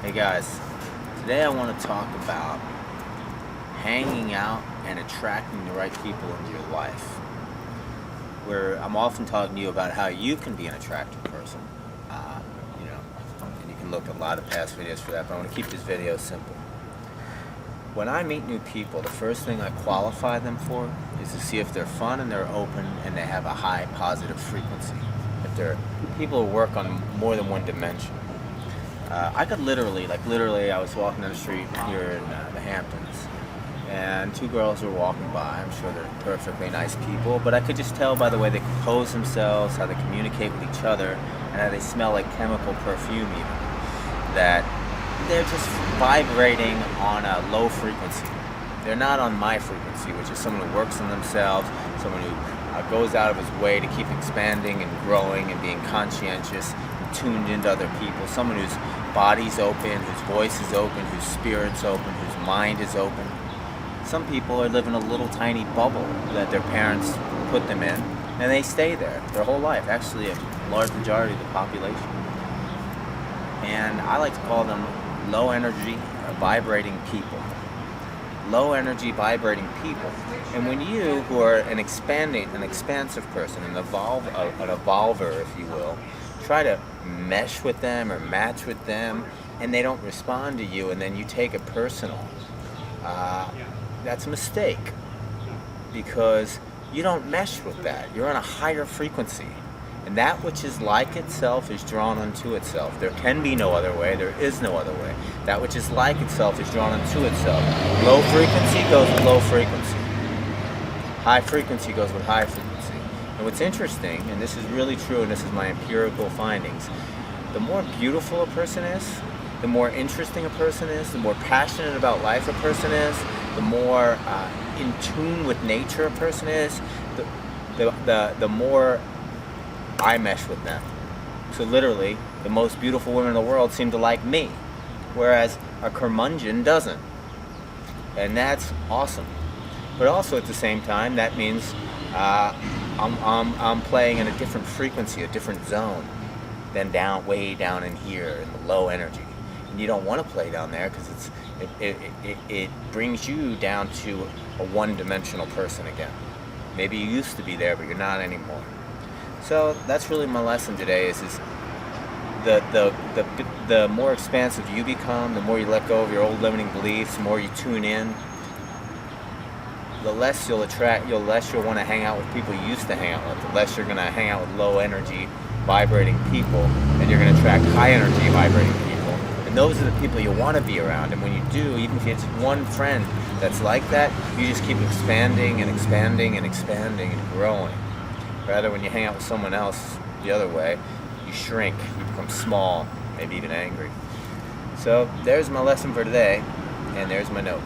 Hey guys, today I want to talk about hanging out and attracting the right people into your life. Where I'm often talking to you about how you can be an attractive person. And you can look at a lot of past videos for that, but I want to keep this video simple. When I meet new people, the first thing I qualify them for is to see if they're fun and they're open and they have a high positive frequency. If they're people who work on more than one dimension. I could literally, I was walking down the street here in the Hamptons, and two girls were walking by. I'm sure they're perfectly nice people, but I could just tell by the way they compose themselves, how they communicate with each other, and how they smell like chemical perfume even, that they're just vibrating on a low frequency. They're not on my frequency, which is someone who works on themselves, someone who goes out of his way to keep expanding and growing and being conscientious and tuned into other people, someone whose body's open, whose voice is open, whose spirit's open, whose mind is open. Some people are living a little tiny bubble that their parents put them in, and they stay there their whole life, actually a large majority of the population. And I like to call them low energy, vibrating people. Low energy, vibrating people. And when you, who are an expansive person, an evolver, if you will, try to mesh with them or match with them, and they don't respond to you, and then you take it personal, that's a mistake, because you don't mesh with that. You're on a higher frequency, and that which is like itself is drawn unto itself. There can be no other way. There is no other way. That which is like itself is drawn unto itself. Low frequency goes with low frequency. High frequency goes with high frequency. And what's interesting, and this is really true, and this is my empirical findings, the more beautiful a person is, the more interesting a person is, the more passionate about life a person is, the more in tune with nature a person is, the more I mesh with them. So literally, the most beautiful women in the world seem to like me, whereas a curmudgeon doesn't. And that's awesome. But also at the same time, that means I'm playing in a different frequency, a different zone than way down in here in the low energy. And you don't want to play down there because it brings you down to a one-dimensional person again. Maybe you used to be there, but you're not anymore. So that's really my lesson today is the more expansive you become, the more you let go of your old limiting beliefs, the more you tune in, the less you'll attract, the less you'll want to hang out with people you used to hang out with, the less you're going to hang out with low energy vibrating people, and you're going to attract high energy vibrating people. And those are the people you want to be around. And when you do, even if it's one friend that's like that, you just keep expanding and expanding and expanding and growing. Rather, when you hang out with someone else the other way, you shrink, you become small, maybe even angry. So there's my lesson for today, and there's my note.